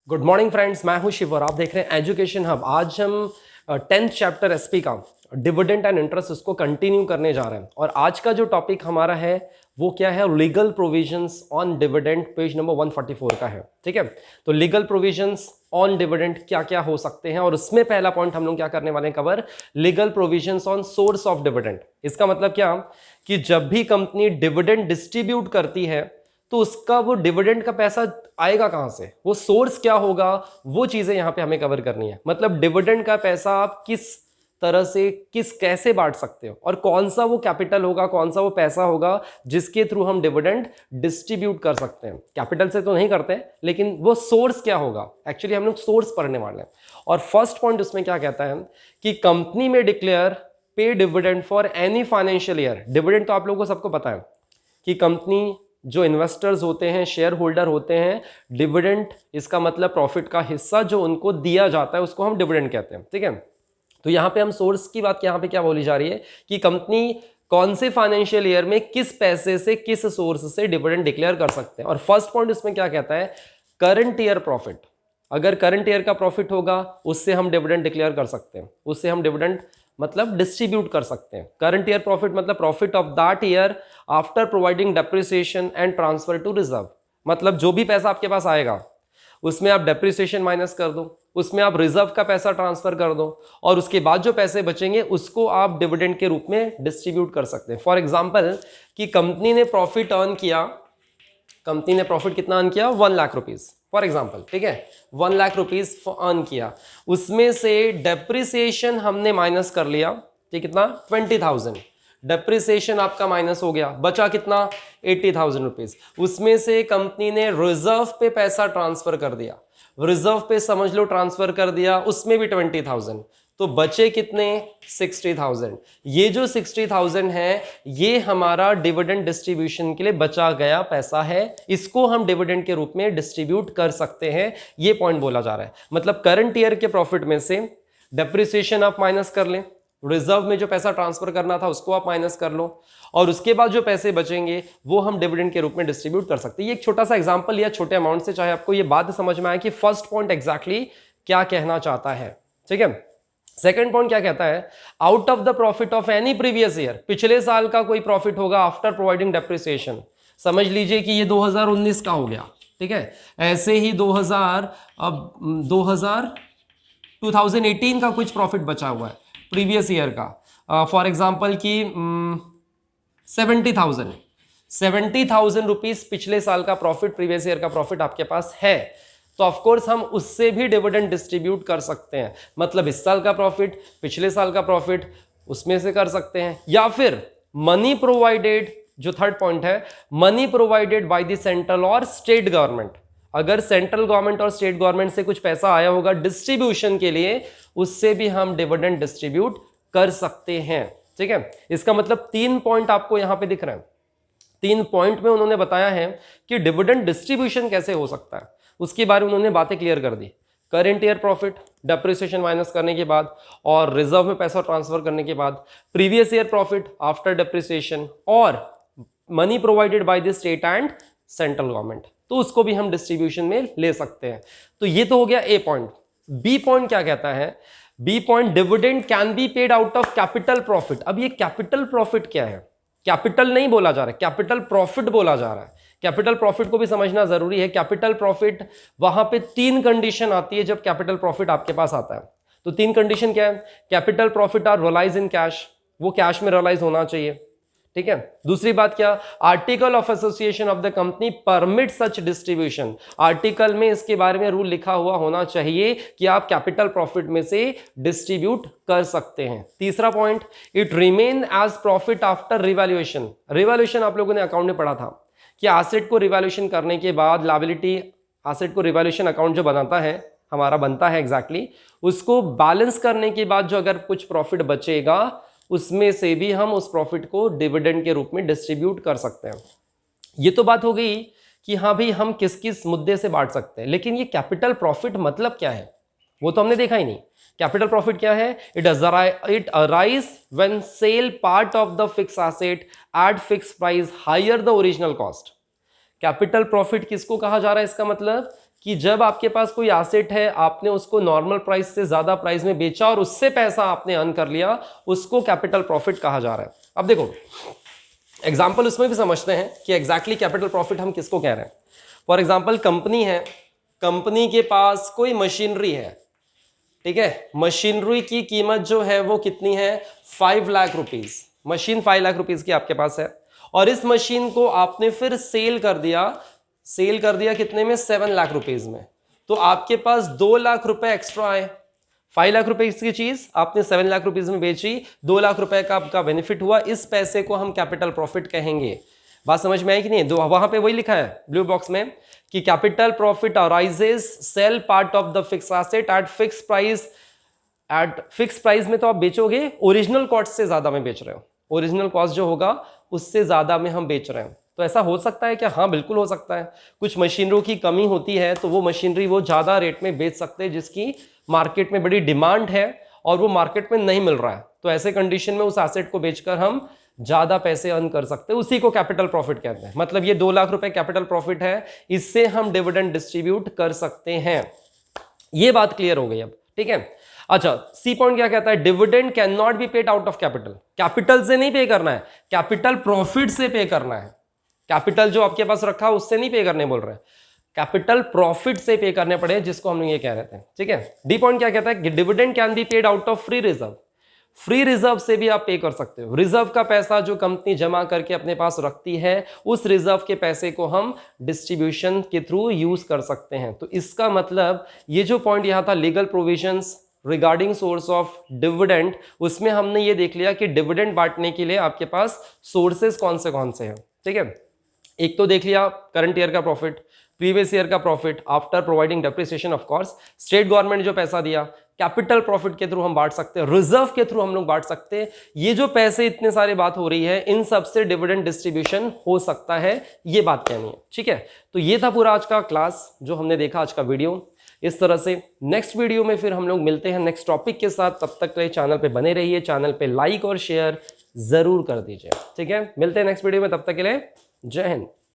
Good morning friends, मैं हूं शिव और आप देख रहे हैं एजुकेशन हब। आज हम 10th चैप्टर एसपी का डिविडेंड एंड इंटरेस्ट उसको कंटिन्यू करने जा रहे हैं। और आज का जो टॉपिक हमारा है वो क्या है? Legal provisions on dividend, page number 144 का है। ठीक है, तो लीगल प्रोविजंस ऑन डिविडेंड क्या क्या हो सकते हैं, और उसमें पहला पॉइंट हम लोग क्या करने वाले हैं cover, legal provisions on source of dividend. इसका मतलब क्या कि जब भी कंपनी डिविडेंड डिस्ट्रीब्यूट करती है तो उसका वो डिविडेंड का पैसा आएगा कहां से, वो सोर्स क्या होगा, वो चीजें यहां पे हमें कवर करनी है। मतलब डिविडेंड का पैसा आप किस तरह से कैसे बांट सकते हो, और कौन सा वो कैपिटल होगा, कौन सा वो पैसा होगा जिसके थ्रू हम डिविडेंड डिस्ट्रीब्यूट कर सकते हैं। कैपिटल से तो नहीं करते, लेकिन वो सोर्स क्या होगा, एक्चुअली हम लोग सोर्स पढ़ने वाले हैं। और फर्स्ट पॉइंट उसमें क्या कहता है कि कंपनी में डिक्लेयर पे dividend for any financial year. Dividend तो आप लोगों को सबको पता है कि कंपनी जो इन्वेस्टर्स होते हैं, शेयर होल्डर होते हैं, डिविडेंड इसका मतलब प्रॉफिट का हिस्सा जो उनको दिया जाता है उसको हम डिविडेंड कहते हैं। ठीक है, तो यहां पे हम सोर्स की बात यहां पे क्या बोली जा रही है कि कंपनी कौन से फाइनेंशियल ईयर में किस पैसे से, किस सोर्स से डिविडेंड डिक्लेयर कर सकते हैं। और फर्स्ट पॉइंट इसमें क्या कहता है, करंट ईयर प्रॉफिट। अगर करंट ईयर का प्रॉफिट होगा उससे हम डिविडेंड डिक्लेयर कर सकते हैं, उससे हम डिविडेंड मतलब डिस्ट्रीब्यूट कर सकते हैं। करंट ईयर प्रॉफिट मतलब profit of that year after providing depreciation and transfer to reserve. मतलब जो भी पैसा आपके पास आएगा उसमें आप डेप्रिसिएशन माइनस कर दो, उसमें आप रिजर्व का पैसा ट्रांसफर कर दो, और उसके बाद जो पैसे बचेंगे उसको आप डिविडेंड के रूप में डिस्ट्रीब्यूट कर सकते हैं। फॉर एग्जांपल कि कंपनी ने प्रॉफिट अर्न किया, कंपनी ने प्रॉफिट कितना अर्न किया, 1 लाख रुपीज फॉर एग्जांपल। ठीक है, 1 लाख रुपीज अर्न किया, उसमें से डेप्रिसिएशन हमने माइनस कर लिया। ठीक, कितना, 20,000 डेप्रिसिएशन आपका माइनस हो गया, बचा कितना, 80,000 रुपीज। उसमें से कंपनी ने रिजर्व पे पैसा ट्रांसफर कर दिया, रिजर्व पे समझ लो ट्रांसफर कर दिया, उसमें भी 20,000, तो बचे कितने, 60,000। ये जो 60,000 है ये हमारा डिविडेंड डिस्ट्रीब्यूशन के लिए बचा गया पैसा है, इसको हम डिविडेंड के रूप में डिस्ट्रीब्यूट कर सकते हैं। ये पॉइंट बोला जा रहा है। मतलब करंट ईयर के प्रॉफिट में से डेप्रिसिएशन आप माइनस कर लें, रिजर्व में जो पैसा ट्रांसफर करना था उसको आप माइनस कर लो, और उसके बाद जो पैसे बचेंगे वो हम डिविडेंड के रूप में डिस्ट्रीब्यूट कर सकते हैं। ये एक छोटा सा एग्जांपल लिया छोटे अमाउंट से, चाहे आपको ये बात समझ में आए कि फर्स्ट पॉइंट एग्जैक्टली क्या कहना चाहता है। ठीक है, सेकंड पॉइंट क्या कहता है, out of the profit of any previous year, पिछले साल का कोई प्रॉफिट होगा आफ्टर प्रोवाइडिंग डेप्रिसिएशन। समझ लीजिए कि ये 2019 का हो गया। ठीक है, ऐसे ही 2018 का कुछ प्रॉफिट बचा हुआ है प्रीवियस ईयर का, फॉर एग्जांपल कि 70,000 रुपीज पिछले साल का प्रॉफिट, प्रीवियस ईयर का प्रॉफिट आपके पास है, तो ऑफ कोर्स हम उससे भी डिविडेंड डिस्ट्रीब्यूट कर सकते हैं। मतलब इस साल का प्रॉफिट, पिछले साल का प्रॉफिट, उसमें से कर सकते हैं। या फिर मनी प्रोवाइडेड, जो थर्ड पॉइंट है, money provided by the central और स्टेट गवर्नमेंट। अगर सेंट्रल गवर्नमेंट और स्टेट गवर्नमेंट से कुछ पैसा आया होगा डिस्ट्रीब्यूशन के लिए, उससे भी हम डिविडेंड डिस्ट्रीब्यूट कर सकते हैं। ठीक है, इसका मतलब 3 पॉइंट आपको यहां पे दिख रहे हैं। 3 पॉइंट में उन्होंने बताया है कि डिविडेंड डिस्ट्रीब्यूशन कैसे हो सकता है, उसके बारे में उन्होंने बातें क्लियर कर दी। Current year profit depreciation minus करने के बाद, और रिजर्व में पैसा ट्रांसफर करने के बाद, previous year profit after depreciation, और money provided by the state and central government, तो उसको भी हम डिस्ट्रीब्यूशन में ले सकते हैं। तो ये तो हो गया ए पॉइंट। बी पॉइंट क्या कहता है, B point, dividend can be paid out of capital profit. अब ये कैपिटल प्रॉफिट क्या है, कैपिटल नहीं बोला जा रहा है, कैपिटल प्रॉफिट बोला जा रहा है। कैपिटल प्रॉफिट को भी समझना जरूरी है। कैपिटल प्रॉफिट, वहां पे 3 कंडीशन आती है जब कैपिटल प्रॉफिट आपके पास आता है। तो 3 कंडीशन क्या है, capital profit are realise in cash, वो कैश में रियलाइज होना चाहिए। ठीक है, दूसरी बात क्या, article of association of the company permit such distribution. Article में इसके बारे में रूल लिखा हुआ होना चाहिए कि आप कैपिटल प्रॉफिट में से डिस्ट्रीब्यूट कर सकते हैं। तीसरा point, it remain as profit after revaluation. Revaluation आप लोगों ने अकाउंट में पढ़ा था कि एसेट को रिवैल्यूएशन करने के बाद लायबिलिटी, एसेट को रिवैल्यूएशन अकाउंट जो बनाता है, हमारा बनता है एग्जैक्टली, उसको बैलेंस करने के बाद जो अगर कुछ प्रॉफिट बचेगा उसमें से भी हम उस प्रॉफिट को डिविडेंड के रूप में डिस्ट्रीब्यूट कर सकते हैं। ये तो बात हो गई कि हाँ भाई हम किस किस मुद्दे से बांट सकते हैं, लेकिन ये कैपिटल प्रॉफिट मतलब क्या है वो तो हमने देखा ही नहीं। कैपिटल प्रॉफिट क्या है, it arise when sell part of the fix asset at fix price higher the original cost. Capital profit किसको कहा जा रहा है, इसका मतलब कि जब आपके पास कोई एसेट है, आपने उसको नॉर्मल प्राइस से ज्यादा प्राइस में बेचा और उससे पैसा आपने अर्न कर लिया, उसको कैपिटल प्रॉफिट कहा जा रहा है। अब देखो एग्जाम्पल उसमें भी समझते हैं कि एग्जैक्टली कैपिटल प्रॉफिट हम किसको कह रहे हैं। फॉर एग्जाम्पल कंपनी है, कंपनी के पास कोई मशीनरी है, ठीक है, मशीनरी की कीमत जो है वो कितनी है, 5 lakh rupees, machine 5 lakh rupees की आपके पास है, और इस मशीन को आपने फिर सेल कर दिया कितने में, 7 लाख रुपीज में। तो आपके पास 2 लाख रुपए एक्स्ट्रा आए। 5 लाख रुपए की चीज आपने 7 लाख रुपीज में बेची, 2 लाख रुपए का आपका बेनिफिट हुआ, इस पैसे को हम कैपिटल प्रॉफिट कहेंगे। बात समझ में आई कि नहीं? वहां पे वही लिखा है ब्लू बॉक्स में कि capital profit arises sell part of the fix asset at fix price. At fix price में तो आप बेचोगे, ओरिजिनल कॉस्ट से ज्यादा में बेच रहे हो, ओरिजिनल कॉस्ट जो होगा उससे ज्यादा में हम बेच रहे हैं। तो ऐसा हो सकता है क्या? हाँ बिल्कुल हो सकता है। कुछ मशीनरों की कमी होती है तो वो मशीनरी वो ज्यादा रेट में बेच सकते हैं जिसकी मार्केट में बड़ी डिमांड है और वो मार्केट में नहीं मिल रहा है, तो ऐसे कंडीशन में उस एसेट को बेचकर हम ज्यादा पैसे अर्न कर सकते हैं, उसी को कैपिटल प्रॉफिट कहते हैं। मतलब ये 2 लाख रुपए कैपिटल प्रॉफिट है, इससे हम डिविडेंड डिस्ट्रीब्यूट कर सकते हैं। ये बात क्लियर हो गई अब, ठीक है। अच्छा, सी पॉइंट क्या कहता है, dividend can not be paid out of capital. Capital से नहीं पे करना है, कैपिटल प्रॉफिट से पे करना है। कैपिटल जो आपके पास रखा उससे नहीं पे करने बोल रहे हैं, कैपिटल प्रॉफिट से पे करने पड़े, जिसको हम ये कह रहे थे, ठीक है। डी पॉइंट क्या कहता है, dividend can be paid out of free reserve. Free reserve से भी आप पे कर सकते हो। रिजर्व का पैसा जो कंपनी जमा करके अपने पास रखती है, उस रिजर्व के पैसे को हम डिस्ट्रीब्यूशन के थ्रू यूज कर सकते हैं। तो इसका मतलब ये जो पॉइंट यहां था, legal provisions regarding source of dividend, उसमें हमने ये देख लिया कि डिविडेंड बांटने के लिए आपके पास सोर्सेस कौन से हैं, ठीक है। एक तो देख लिया करंट ईयर का प्रॉफिट, प्रीवियस ईयर का profit after providing depreciation of course, state government जो पैसा दिया, कैपिटल प्रॉफिट के थ्रू हम बांट सकते हैं, रिजर्व के थ्रू हम लोग बांट सकते हैं। ये जो पैसे इतने सारे बात हो रही है, इन सब से डिविडेंड डिस्ट्रीब्यूशन हो सकता है, ये बात कहनी है, ठीक है। तो ये था पूरा आज का क्लास जो हमने देखा, आज का वीडियो। इस तरह से नेक्स्ट वीडियो में फिर हम लोग मिलते हैं नेक्स्ट टॉपिक के साथ। तब तक के लिए चैनल पे बने रहिए, चैनल पे लाइक और शेयर जरूर कर दीजिए, ठीक है। मिलते हैं नेक्स्ट वीडियो में, तब तक के लिए जय हिंद।